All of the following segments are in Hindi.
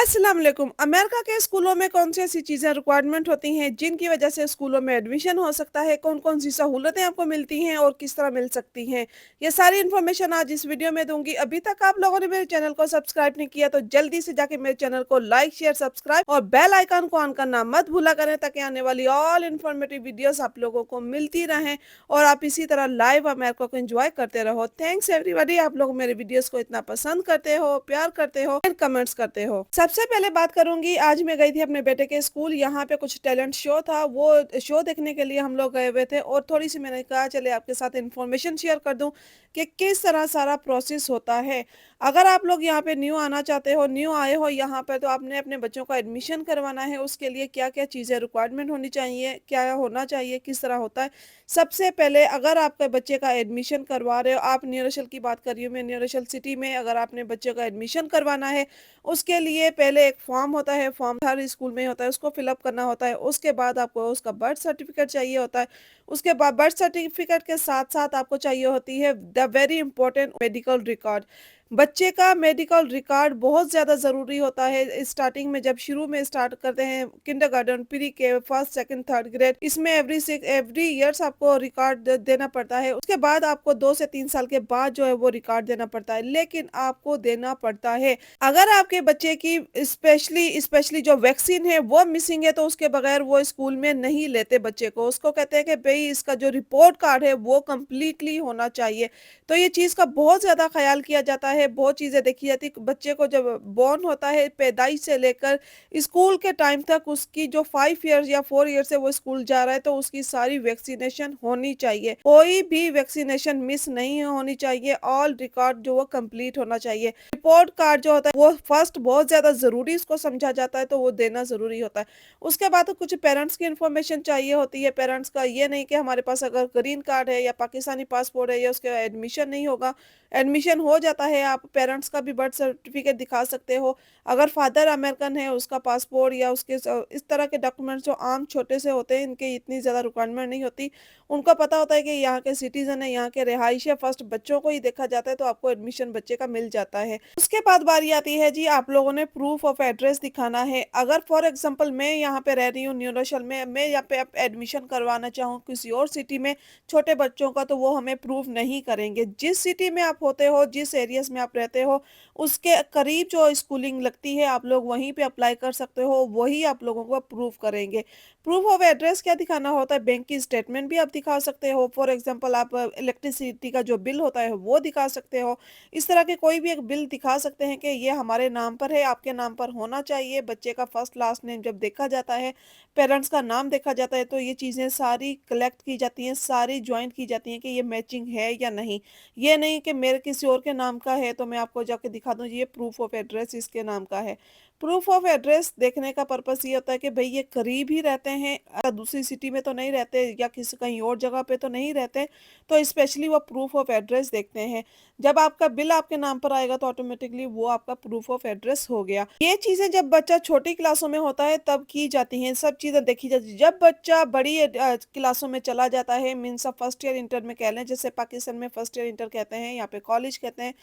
अस्सलाम वालेकुम। अमेरिका के स्कूलों में कौन सी ऐसी चीज़ें रिक्वायरमेंट होती हैं जिनकी वजह से स्कूलों में एडमिशन हो सकता है? कौन-कौन सी सहूलतें आपको मिलती हैं और किस तरह मिल सकती हैं? ये सारी इन्फॉर्मेशन आज इस वीडियो में दूँगी। अभी तक आप लोगों ने मेरे चैनल को सब्सक्राइब नहीं किया तो जल्दी से जाके मेरे चैनल को लाइक, शेयर, सब्सक्राइब और बेल आइकन को ऑन करना मत भूला करें ताकि आने वाली ऑल इन्फॉर्मेटिव वीडियोज़ आप लोगों को मिलती रहें और आप इसी तरह लाइव अमेरिका को एन्जॉय करते रहो। थैंक्स एवरीबॉडी, आप लोग मेरे वीडियोज़ को इतना पसंद करते हो, प्यार करते हो एंड कमेंट्स करते हो। सबसे पहले बात करूँगी, आज मैं गई थी अपने बेटे के स्कूल, यहाँ पे कुछ टैलेंट शो था, वो शो देखने के लिए हम लोग गए हुए थे और थोड़ी-सी मैंने कहा चलिए आपके साथ इन्फॉर्मेशन शेयर कर दूँ कि किस तरह सारा प्रोसेस होता है। अगर आप लोग यहाँ पे न्यू आना चाहते हो, न्यू आए हो यहाँ पर तो आपने अपने बच्चों का एडमिशन करवाना है, उसके लिए क्या-क्या चीज़ें रिक्वायरमेंट होनी चाहिए, क्या होना चाहिए, किस तरह होता है। सबसे पहले अगर आपके बच्चे का एडमिशन करवा रहे हो, आप न्यू रोशल की बात कर रही हूँ मैं, न्यू रोशल सिटी में अगर आपने बच्चे का एडमिशन करवाना है, उसके लिए पहले एक फॉर्म होता है, फॉर्म हर स्कूल में होता है, उसको फिलअप करना होता है। उसके बाद आपको उसका बर्थ सर्टिफिकेट चाहिए होता है। उसके बाद बर्थ सर्टिफिकेट के साथ-साथ आपको चाहिए होती है the very important medical record. बच्चे का मेडिकल रिकॉर्ड बहुत ज़्यादा ज़रूरी होता है। स्टार्टिंग में जब शुरू में स्टार्ट करते हैं किंडरगार्टन, प्री के, फर्स्ट, सेकंड, थर्ड ग्रेड, इसमें एवरी ईयर्स आपको रिकॉर्ड देना पड़ता है। उसके बाद आपको 2 से 3 साल के बाद जो है वो रिकॉर्ड देना पड़ता है, लेकिन आपको देना पड़ता है। अगर आपके बच्चे की स्पेशली स्पेशली जो वैक्सीन है वो मिसिंग है तो उसके बगैर वो स्कूल में नहीं लेते बच्चे को। उसको कहते हैं कि भई इसका जो रिपोर्ट कार्ड है वो कंप्लीटली होना चाहिए। तो ये चीज़ का बहुत ज़्यादा ख़्याल किया जाता है, बहुत चीज़ें देखी जाती है। बच्चे को जब बॉर्न होता है पैदाइश से लेकर स्कूल के टाइम तक उसकी जो 5 ईयर्स या 4 ईयर से वो स्कूल जा रहा है तो उसकी सारी वैक्सीनेशन होनी चाहिए। कोई भी वैक्सीनेशन मिस नहीं होनी चाहिए, ऑल रिकॉर्ड जो वो कंप्लीट होना चाहिए। रिपोर्ट कार्ड जो होता है वो फर्स्ट बहुत ज़्यादा ज़रूरी इसको समझा जाता है तो वो देना ज़रूरी होता है। उसके बाद तो कुछ पेरेंट्स की इन्फॉर्मेशन चाहिए होती है। पेरेंट्स का ये नहीं कि हमारे पास अगर ग्रीन कार्ड है या पाकिस्तानी पासपोर्ट है या उसका एडमिशन नहीं होगा, एडमिशन हो जाता है, आप पेरेंट्स का भी बर्थ सर्टिफिकेट दिखा सकते हो। अगर फादर अमेरिकन है उसका पासपोर्ट या उसके इस तरह के डॉक्यूमेंट्स जो आम छोटे से होते हैं, इनकी इतनी ज़्यादा रिक्वायरमेंट नहीं होती। उनको पता होता है कि यहाँ के सिटीज़न है, यहाँ के रिहायशी है, फर्स्ट बच्चों को ही देखा जाता है तो आपको एडमिशन बच्चे का मिल जाता है। उसके बाद बारी आती है जी, आप लोगों ने प्रूफ ऑफ एड्रेस दिखाना है। अगर फॉर एग्जांपल मैं यहाँ पे रह रही हूँ न्यू रोशल में, मैं यहाँ पे एडमिशन करवाना चाहूँ किसी और सिटी में छोटे बच्चों का तो वो हमें प्रूफ नहीं करेंगे। जिस सिटी में आप होते हो, जिस एरियाज में आप रहते हो, उसके करीब जो स्कूलिंग लगती है आप लोग वहीं पे अप्लाई कर सकते हो, वही आप लोगों को प्रूफ करेंगे। प्रूफ ऑफ एड्रेस क्या दिखाना होता है? बैंक की स्टेटमेंट भी आप दिखा सकते हो। फॉर एग्जांपल आप इलेक्ट्रिसिटी का जो बिल होता है वो दिखा सकते हो। इस तरह के कोई भी एक बिल दिखा सकते हैं कि ये हमारे नाम पर है, आपके नाम पर होना चाहिए। बच्चे का फर्स्ट लास्ट नेम जब देखा जाता है, पेरेंट्स का नाम देखा जाता है तो ये चीज़ें सारी कलेक्ट की जाती हैं, सारी जॉइंट की जाती हैं कि ये मैचिंग है या नहीं। ये नहीं कि मेरे किसी और के नाम का है तो मैं आपको जाके दिखा दूँ ये प्रूफ ऑफ एड्रेस इसके नाम का है। प्रूफ ऑफ एड्रेस देखने का पर्पस ये होता है कि भई ये करीब ही रहते हैं, दूसरी सिटी में तो नहीं रहते या किसी कहीं और जगह पे तो नहीं रहते, तो स्पेशली वो प्रूफ ऑफ एड्रेस देखते हैं। जब आपका बिल आपके नाम पर आएगा तो ऑटोमेटिकली वो आपका प्रूफ ऑफ एड्रेस हो गया। ये चीज़ें जब बच्चा छोटी क्लासों में होता है तब की जाती हैं, सब चीज़ें देखी जाती हैं। जब बच्चा बड़ी क्लासों में चला जाता है, means of first year inter में कह लें, जैसे पाकिस्तान में फर्स्ट ईयर इंटर कहते हैं, यहाँ पे कॉलेज कहते हैं।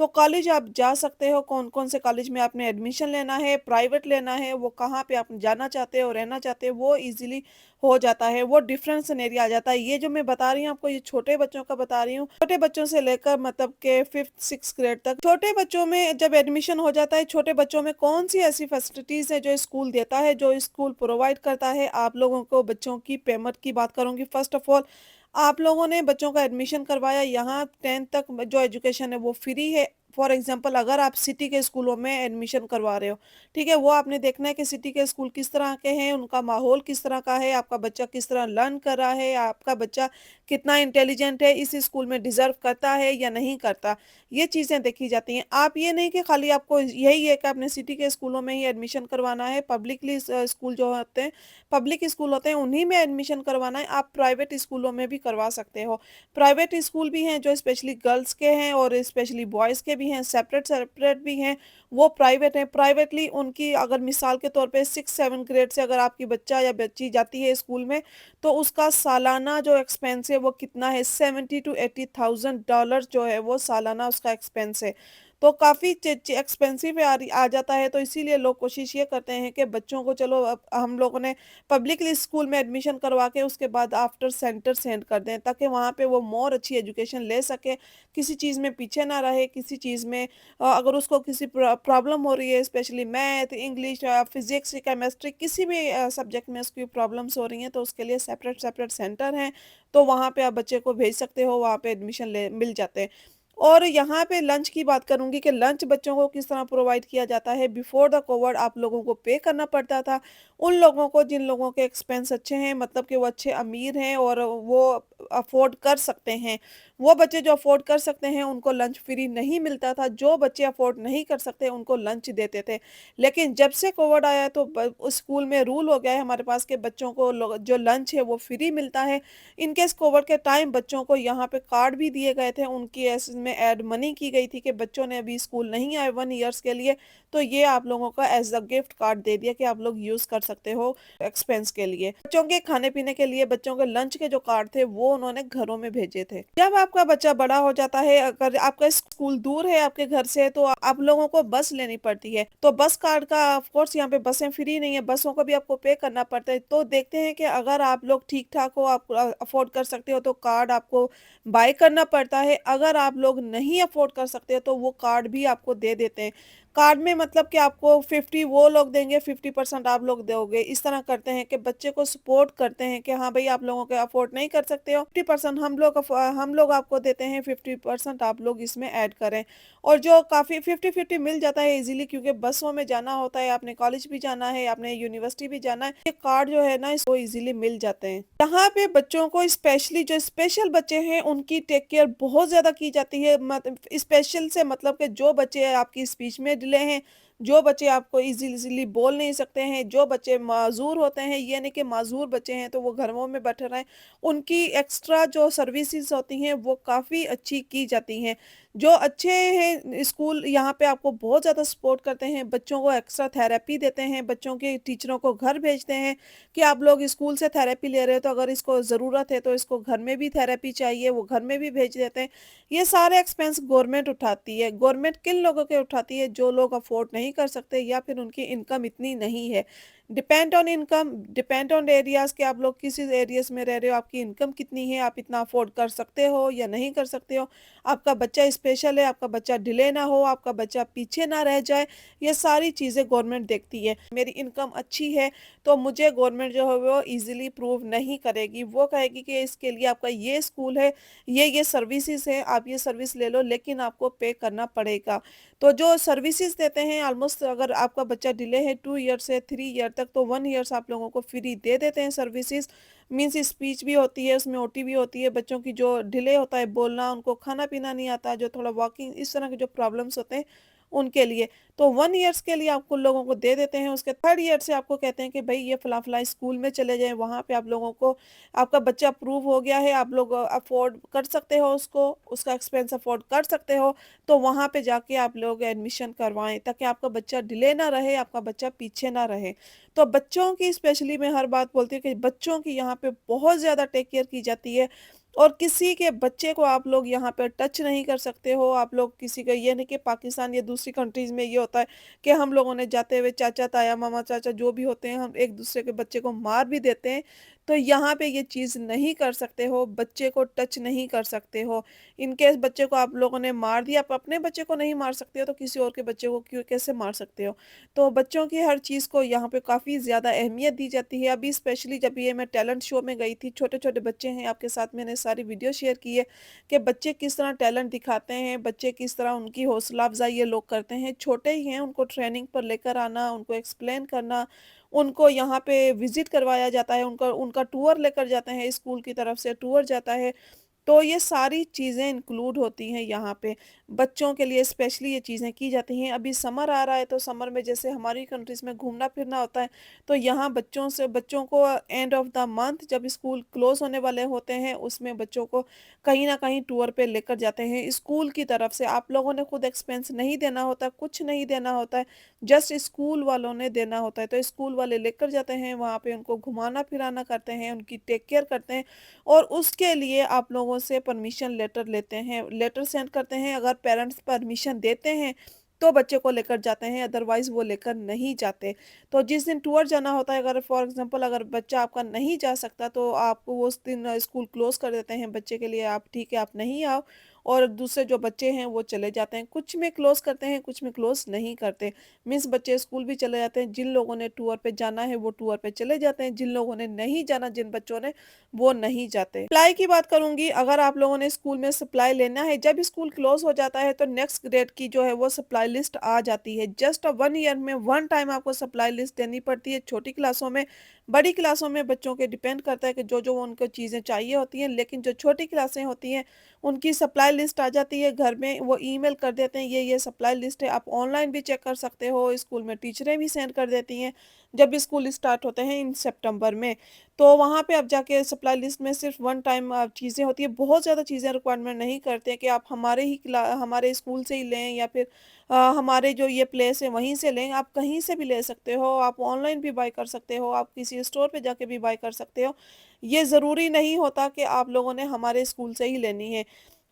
तो कॉलेज आप जा सकते हो, कौन-कौन से कॉलेज में आपने एडमिशन लेना है, प्राइवेट लेना है, वो कहाँ पे आप जाना चाहते हो, रहना चाहते हो, वो ईज़िली हो जाता है, वो डिफरेंट सिनेरियो आ जाता है। ये जो मैं बता रही हूँ आपको, ये छोटे बच्चों का बता रही हूँ, छोटे बच्चों से लेकर मतलब के 5th 6th ग्रेड तक। छोटे बच्चों में जब एडमिशन हो जाता है, छोटे बच्चों में कौन-सी ऐसी फैसिलिटीज़ है जो स्कूल देता है, जो स्कूल प्रोवाइड करता है आप लोगों को? बच्चों की पेमेंट की बात करूँगी। फर्स्ट ऑफ ऑल, आप लोगों ने बच्चों का एडमिशन करवाया, यहाँ 10th तक जो एजुकेशन है वो फ्री है। फॉर एग्जांपल अगर आप सिटी के स्कूलों में एडमिशन करवा रहे हो, ठीक है? वो आपने देखना है कि सिटी के स्कूल किस तरह के हैं, उनका माहौल किस तरह का है, आपका बच्चा किस तरह लर्न कर रहा है, आपका बच्चा कितना इंटेलिजेंट है, इस स्कूल में डिज़र्व करता है या नहीं करता, ये चीज़ें देखी जाती हैं। आप ये नहीं कि खाली आपको यही है कि आपने सिटी के स्कूलों में ही एडमिशन करवाना है, पब्लिकली स्कूल जो होते हैं, पब्लिक स्कूल होते हैं, उन्हीं में एडमिशन करवाना है, आप प्राइवेट स्कूलों में भी करवा सकते हो। प्राइवेट स्कूल भी हैं जो स्पेशली गर्ल्स के हैं और स्पेशली बॉयज़ के भी हैं, सेपरेट भी हैं, वो प्राइवेट हैं। प्राइवेटली उनकी अगर मिसाल के तौर पे 6-7 ग्रेड से अगर आपकी बच्चा या बच्ची जाती है स्कूल में, तो उसका सालाना जो एक्सपेंस है वो कितना है, 70 टू $80,000 जो है वो सालाना उसका एक्सपेंस है। तो काफ़ी एक्सपेंसिव आ जाता है। तो इसीलिए लोग कोशिश ये करते हैं कि बच्चों को चलो अब हम लोगों ने पब्लिकली स्कूल में एडमिशन करवा के उसके बाद आफ्टर सेंटर सेंड कर दें, ताकि वहाँ पे वो मोर अच्छी एजुकेशन ले सके, किसी चीज़ में पीछे ना रहे, किसी चीज़ में अगर उसको किसी प्रॉब्लम हो रही है, specially math, English, physics, chemistry, किसी भी सब्जेक्ट में उसकी प्रॉब्लम्स हो रही हैं, तो उसके लिए सेपरेट सेपरेट सेंटर हैं। तो वहाँ पे आप बच्चे को भेज सकते हो, वहाँ पे एडमिशन ले मिल जाते हैं। और यहाँ पे लंच की बात करूँगी कि लंच बच्चों को किस तरह प्रोवाइड किया जाता है। बिफोर द कोविड आप लोगों को पे करना पड़ता था। उन लोगों को जिन लोगों के एक्सपेंस अच्छे हैं, मतलब कि वो अच्छे अमीर हैं और वो अफ़ोर्ड कर सकते हैं। वो बच्चे जो अफ़ोर्ड कर सकते हैं उनको लंच फ्री नहीं मिलता था। जो बच्चे अफ़ोर्ड नहीं कर सकते उनको लंच देते थे। लेकिन जब से कोविड आया है तो उस स्कूल में रूल हो गया है हमारे पास कि बच्चों को जो लंच है वो फ्री मिलता है। इन केस कोविड के टाइम बच्चों को यहाँ पे कार्ड भी दिए गए थे, उनकी इसमें ऐड मनी की गई थी कि बच्चों ने अभी स्कूल नहीं आए 1 ईयर्स के लिए, तो ये आप लोगों का एज़ अ गिफ्ट कार्ड दे दिया कि आप लोग यूज़ कर सकते हो एक्सपेंस के लिए। बच्चों के खाने-पीने के लिए बच्चों के लंच के जो कार्ड थे वो उन्होंने घरों में भेजे थे। जब आपका बच्चा बड़ा हो जाता है, अगर आपका स्कूल दूर है आपके घर से, तो आप लोगों को बस लेनी पड़ती है। तो बस कार्ड का ऑफ कोर्स यहाँ पे बसें फ्री नहीं है, बसों को भी आपको पे करना पड़ता है। तो देखते हैं कि अगर आप लोग ठीक-ठाक हो, आप अफ़ोर्ड कर सकते हो तो कार्ड आपको बाय करना पड़ता है। अगर आप लोग नहीं अफ़ोर्ड कर सकते हो तो वो कार्ड भी आपको दे देते हैं। कार्ड में मतलब कि आपको 50 वो लोग देंगे, 50% आप लोग दोगे। इस तरह करते हैं कि बच्चे को सपोर्ट करते हैं कि हाँ भई आप लोगों के अफ़ोर्ड नहीं कर सकते हो, 50% हम लोग आपको देते हैं, 50% आप लोग इसमें ऐड करें। और जो काफ़ी 50-50 मिल जाता है ईज़िली, क्योंकि बसों में जाना होता है, आपने कॉलेज भी जाना है, आपने यूनिवर्सिटी भी जाना है, ये कार्ड जो है ना इसको ईज़िली मिल जाते हैं। यहाँ पे बच्चों को स्पेशली जो स्पेशल बच्चे हैं उनकी टेक केयर बहुत ज़्यादा की जाती है। स्पेशल से मतलब कि जो बच्चे आपकी स्पीच में डिले हैं, जो बच्चे आपको ईज़िली बोल नहीं सकते हैं, जो बच्चे माज़ूर होते हैं, ये नहीं कि माज़ूर बच्चे हैं तो वो घरों में बैठे रहें, उनकी एक्स्ट्रा जो सर्विसेज़ होती हैं वो काफ़ी अच्छी की जाती हैं। जो अच्छे हैं स्कूल यहाँ पे आपको बहुत ज़्यादा सपोर्ट करते हैं, बच्चों को एक्स्ट्रा थेरेपी देते हैं, बच्चों के टीचरों को घर भेजते हैं कि आप लोग स्कूल से थेरेपी ले रहे हो तो अगर इसको ज़रूरत है तो इसको घर में भी थेरेपी चाहिए, वो घर में भी भेज देते हैं। ये सारे एक्सपेंस गवर्नमेंट उठाती है। गवर्नमेंट किन लोगों के उठाती है? जो लोग अफ़ोर्ड नहीं कर सकते या फिर उनकी इनकम इतनी नहीं है। Depend on income, depend on areas कि आप लोग किस एरियाज़ में रह रहे हो, आपकी इनकम कितनी है, आप इतना अफ़ोर्ड कर सकते हो या नहीं कर सकते हो। आपका बच्चा स्पेशल है, आपका बच्चा डिले ना हो, आपका बच्चा पीछे ना रह जाए, ये सारी चीज़ें गवर्नमेंट देखती है। मेरी इनकम अच्छी है तो मुझे गवर्नमेंट जो है वो ईज़िली प्रूव नहीं करेगी। वो कहेगी कि इसके लिए आपका ये स्कूल है, ये सर्विसेज़ हैं, आप ये सर्विस ले लो लेकिन आपको पे करना पड़ेगा। तो जो सर्विसेज़ देते हैं ऑलमोस्ट, अगर आपका बच्चा डिले है 2 ईयर से 3 ईयर तक, तो 1 ईयर्स आप लोगों को फ्री दे देते हैं सर्विसेज़। मीन्स स्पीच भी होती है, उसमें ओटी भी होती है, बच्चों की जो डिले होता है बोलना, उनको खाना-पीना नहीं आता, जो थोड़ा वॉकिंग इस तरह के जो प्रॉब्लम्स होते हैं, उनके लिए। तो 1 ईयर्स के लिए आपको लोगों को दे देते हैं, उसके 3rd ईयर से आपको कहते हैं कि भई ये फलाँ-फलाँ स्कूल में चले जाएँ, वहाँ पे आप लोगों को आपका बच्चा अप्रूव हो गया है, आप लोग अफ़ोर्ड कर सकते हो उसको, उसका एक्सपेंस अफ़ोर्ड कर सकते हो, तो वहाँ पे जाके आप लोग एडमिशन करवाएँ, ताकि आपका बच्चा डिले ना रहे, आपका बच्चा पीछे ना रहे। तो बच्चों की स्पेशली मैं हर बात बोलती हूँ कि बच्चों की यहाँ पे बहुत ज़्यादा टेक केयर की जाती है, और किसी के बच्चे को आप लोग यहाँ पे टच नहीं कर सकते हो। आप लोग किसी का ये नहीं कि पाकिस्तान या दूसरी कंट्रीज़ में ये होता है कि हम लोगों ने जाते हुए चाचा, ताया, मामा, चाचा जो भी होते हैं, हम एक-दूसरे के बच्चे को मार भी देते हैं। तो यहाँ पे ये चीज़ नहीं कर सकते हो, बच्चे को टच नहीं कर सकते हो। इन केस बच्चे को आप लोगों ने मार दिया, आप अपने बच्चे को नहीं मार सकते हो तो किसी और के बच्चे को क्यों कैसे मार सकते हो? तो बच्चों की हर चीज़ को यहाँ पे काफ़ी ज़्यादा अहमियत दी जाती है। अभी स्पेशली जब ये मैं टैलेंट शो में गई थी, छोटे-छोटे बच्चे हैं, आपके साथ मैंने सारी वीडियो शेयर की है कि बच्चे किस तरह टैलेंट दिखाते हैं, बच्चे किस तरह उनकी हौसला अफ़ज़ाई ये लोग करते हैं। छोटे ही हैं, उनको ट्रेनिंग पर लेकर आना, उनको एक्सप्लेन करना, उनको यहाँ पे विज़िट करवाया जाता है, उनका उनका टूर लेकर जाते हैं, स्कूल की तरफ से टूर जाता है। तो ये सारी चीज़ें इंक्लूड होती हैं यहाँ पे। बच्चों के लिए स्पेशली ये चीज़ें की जाती हैं। अभी समर आ रहा है तो समर में जैसे हमारी कंट्रीज़ में घूमना-फिरना होता है, तो यहाँ बच्चों को एंड ऑफ द मंथ जब स्कूल क्लोज़ होने वाले होते हैं, उसमें बच्चों को कहीं न कहीं टूर पे लेकर जाते हैं स्कूल की तरफ से। आप लोगों ने खुद एक्सपेंस नहीं देना होता, कुछ नहीं देना होता है, जस्ट स्कूल वालों ने देना होता है। तो स्कूल वाले लेकर जाते हैं, वहाँ पे उनको घुमाना-फिराना करते हैं, उनकी टेक केयर करते हैं, और उसके लिए आप लोगों लोगों से परमिशन लेटर लेते हैं, लेटर सेंड करते हैं। अगर पेरेंट्स परमिशन देते हैं, तो बच्चे को लेकर जाते हैं, अदरवाइज़ वो लेकर नहीं जाते। तो जिस दिन टूर जाना होता है, अगर फॉर एग्ज़ाम्पल अगर बच्चा आपका नहीं जा सकता, तो आपको उस दिन स्कूल क्लोज़ कर देते हैं बच्चे के लिए, आप ठीक है, आप नहीं आओ, और दूसरे जो बच्चे हैं वो चले जाते हैं। कुछ में क्लोज़ करते हैं, कुछ में क्लोज़ नहीं करते। मीन्स बच्चे स्कूल भी चले जाते हैं, जिन लोगों ने टूर पे जाना है वो टूर पे चले जाते हैं, जिन लोगों ने नहीं जाना, जिन बच्चों ने, वो नहीं जाते। सप्लाई की बात करूँगी, अगर आप लोगों ने स्कूल में सप्लाई लेना है, जब स्कूल क्लोज़ हो जाता है तो नेक्स्ट ग्रेड की जो है वो सप्लाई लिस्ट आ जाती है। जस्ट 1 ईयर में 1 टाइम आपको सप्लाई लिस्ट देनी पड़ती है, छोटी क्लासों में। बड़ी क्लासों में बच्चों के डिपेंड करता है कि जो-जो उनको चीज़ें चाहिए होती हैं, लेकिन जो छोटी क्लासें होती हैं, उनकी सप्लाई लिस्ट आ जाती है घर में, वो ईमेल कर देते हैं, ये सप्लाई लिस्ट है। आप ऑनलाइन भी चेक कर सकते हो, स्कूल में टीचरें भी सेंड कर देती हैं, जब स्कूल स्टार्ट होते हैं इन सितंबर में। तो वहाँ पे आप जाके सप्लाई लिस्ट में सिर्फ 1 टाइम चीज़ें होती हैं, बहुत ज़्यादा चीज़ें रिक्वायरमेंट नहीं करते हैं कि आप हमारे स्कूल से ही लें, या फिर हमारे जो ये प्लेस है वहीं से लें। आप कहीं से भी ले सकते हो, आप ऑनलाइन भी बाय कर सकते हो, आप किसी स्टोर पे जाके भी बाय कर सकते हो। ये ज़रूरी नहीं होता कि आप लोगों ने हमारे स्कूल से ही लेनी है।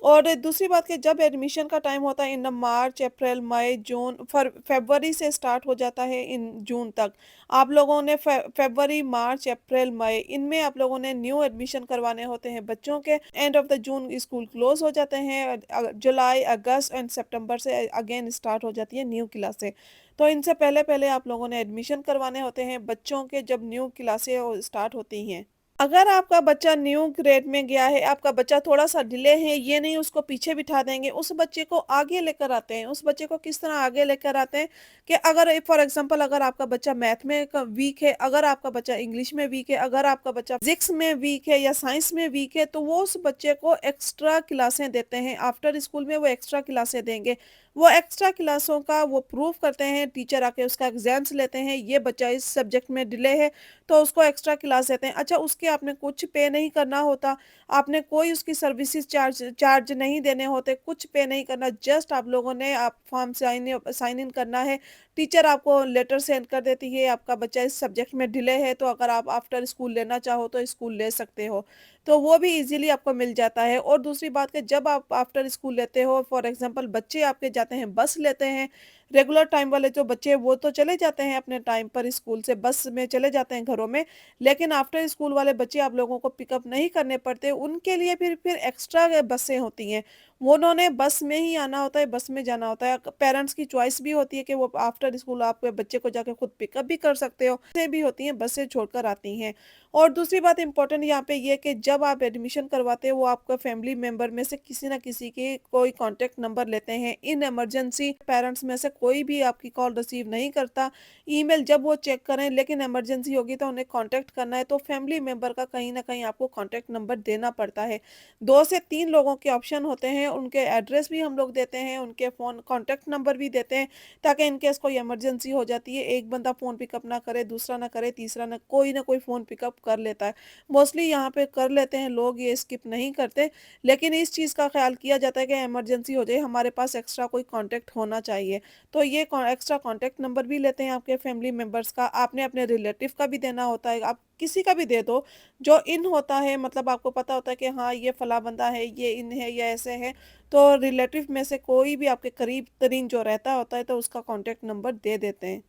और दूसरी बात कि जब एडमिशन का टाइम होता है इन मार्च, अप्रैल, मई, जून, फरवरी से स्टार्ट हो जाता है इन जून तक। आप लोगों ने फरवरी, मार्च, अप्रैल, मई, इनमें आप लोगों ने न्यू एडमिशन करवाने होते हैं बच्चों के। End of the June school close हो जाते हैं। जुलाई, अगस्त एंड सितंबर से अगेन स्टार्ट हो जाती है न्यू क्लासें। तो इनसे पहले-पहले आप लोगों ने एडमिशन करवाने होते हैं बच्चों के, जब न्यू क्लासें स्टार्ट होती हैं। अगर आपका बच्चा न्यू ग्रेड में गया है, आपका बच्चा थोड़ा-सा डिले है, ये नहीं उसको पीछे बिठा देंगे, उस बच्चे को आगे लेकर आते हैं। उस बच्चे को किस तरह आगे लेकर आते हैं कि अगर फॉर एग्ज़ाम्पल अगर आपका बच्चा मैथ में वीक है, अगर आपका बच्चा इंग्लिश में वीक है, अगर आपका बच्चा फिज़िक्स में वीक है या साइंस में वीक है, तो वो उस बच्चे को एक्स्ट्रा क्लासें देते हैं। आफ्टर स्कूल में वो एक्स्ट्रा क्लासें देंगे। वो एक्स्ट्रा क्लासों का वो प्रूफ करते हैं, टीचर आके उसका एग्ज़ाम्स लेते हैं, ये बच्चा इस सब्जेक्ट में डिले है, तो उसको एक्स्ट्रा क्लास देते हैं। अच्छा, उसके आपने कुछ पे नहीं करना होता, आपने कोई उसकी सर्विसेज़ चार्ज चार्ज नहीं देने होते, कुछ पे नहीं करना, जस्ट आप लोगों ने आप फॉर्म साइन इन करना है। टीचर आपको लेटर सेंड कर देती है, आपका बच्चा इस सब्जेक्ट में डिले है, तो अगर आप आफ्टर स्कूल लेना चाहो तो स्कूल ले सकते हो। तो वो भी ईज़िली आपको मिल जाता है। और दूसरी बात कि जब आप आफ्टर स्कूल लेते हो, फॉर एग्ज़ाम्पल बच्चे आपके जाते हैं, बस लेते हैं, रेगुलर टाइम वाले जो बच्चे हैं वो तो चले जाते हैं अपने टाइम पर स्कूल से, बस में चले जाते हैं घरों में। लेकिन आफ्टर स्कूल वाले बच्चे आप लोगों को पिकअप नहीं करने पड़ते, उनके लिए फिर एक्स्ट्रा बसें होती हैं। वो उन्होंने बस में ही आना होता है, बस में जाना होता है। पेरेंट्स की चॉइस भी होती है कि वो आफ्टर स्कूल आपके बच्चे को जाके खुद पिकअप भी कर सकते हो। बसें भी होती हैं, बसें छोड़कर आती हैं। और दूसरी बात इम्पोर्टेंट यहाँ पे ये है कि जब आप एडमिशन करवाते हो, वो आपका फैमिली मेंबर में से किसी न किसी के कोई कॉन्टैक्ट नंबर लेते हैं। इन इमरजेंसी पेरेंट्स में से कोई भी आपकी कॉल रिसीव नहीं करता। ईमेल जब वो चेक करें, लेकिन इमरजेंसी होगी तो उन्हें कॉन्टैक्ट करना है, तो फैमिली मेंबर का कहीं न कहीं आपको कॉन्टैक्ट नंबर देना पड़ता है। 2 से 3 लोगों के ऑप्शन होते हैं, उनके एड्रेस भी हम लोग देते हैं, उनके फ़ोन कॉन्टैक्ट नंबर भी देते हैं, ताकि इन केस कोई इमरजेंसी हो जाती है, एक बंदा फ़ोन पिकअप ना करे, दूसरा ना करे, तीसरा ना कोई फ़ोन पिकअप कर लेता है। मोस्टली यहाँ पे कर लेते हैं लोग, ये स्किप नहीं करते, लेकिन इस चीज़ का ख़्याल किया जाता है कि इमरजेंसी हो जाए, हमारे पास एक्स्ट्रा कोई कॉन्टैक्ट होना चाहिए। तो ये एक्स्ट्रा कॉन्टैक्ट नंबर भी लेते हैं आपके फैमिली मेंबर्स का। आपने अपने रिलेटिव का भी देना होता है, आप किसी का भी दे दो जो इन होता है, मतलब आपको पता होता है कि हाँ ये फला बंदा है, ये इन है या ऐसे है, तो रिलेटिव में से कोई भी आपके करीब तरीन जो रहता होता है, तो उसका कॉन्टैक्ट नंबर दे देते हैं।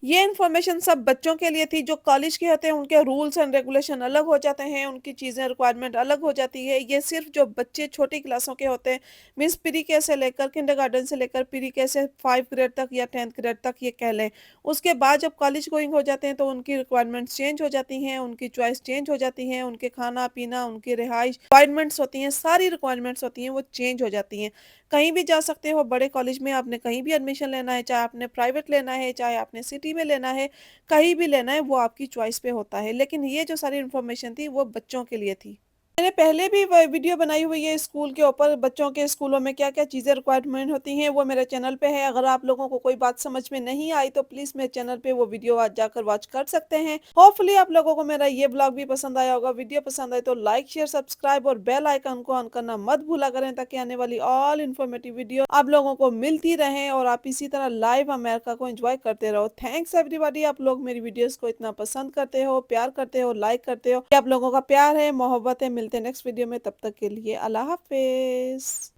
ये इन्फॉर्मेशन सब बच्चों के लिए थी। जो कॉलेज के होते हैं उनके रूल्स एंड रेगुलेशन अलग हो जाते हैं, उनकी चीज़ें रिक्वायरमेंट अलग हो जाती है। ये सिर्फ़ जो बच्चे छोटी क्लासों के होते हैं, मीन्स प्री-के से लेकर किंडरगार्टन से लेकर प्री-के से 5 ग्रेड तक या 10th ग्रेड तक ये कह लें। उसके बाद जब कॉलेज गोइंग हो जाते हैं तो उनकी रिक्वायरमेंट्स चेंज हो जाती हैं, उनकी चॉइस चेंज हो जाती हैं, उनके खाना-पीना, उनकी रिहाइश रिक्वायरमेंट्स होती हैं, सारी रिक्वायरमेंट्स होती हैं, वो चेंज हो जाती हैं। कहीं भी जा सकते हो बड़े कॉलेज में, आपने कहीं भी एडमिशन लेना है, चाहे आपने प्राइवेट लेना है, चाहे आपने सिटी में लेना है, कहीं भी लेना है, वो आपकी चॉइस पे होता है। लेकिन ये जो सारी इन्फॉर्मेशन थी वो बच्चों के लिए थी। मैंने पहले भी वीडियो बनाई हुई है स्कूल के ऊपर, बच्चों के स्कूलों में क्या-क्या चीज़ें रिक्वायरमेंट होती हैं, वो मेरे चैनल पे है। अगर आप लोगों को कोई बात समझ में नहीं आई तो प्लीज़ मेरे चैनल पे वो वीडियो आज जाकर वॉच कर सकते हैं। होपफुली आप लोगों को मेरा ये ब्लॉग भी पसंद आया होगा। वीडियो पसंद आए तो लाइक, शेयर, सब्सक्राइब और बेल आइकन को ऑन करना मत भूला करें, ताकि आने वाली ऑल इन्फॉर्मेटिव वीडियो आप लोगों को मिलती रहें और आप इसी तरह लाइव अमेरिका को एंजॉय करते रहो। थैंक्स एवरीबॉडी, आप लोग मेरी वीडियोज़ को इतना पसंद करते हो, प्यार करते हो, लाइक करते हो। ये आप लोगों का प्यार है, मोहब्बत है। मिलते हैं नेक्स्ट वीडियो में, तब तक के लिए अल्लाह हाफ़िज़।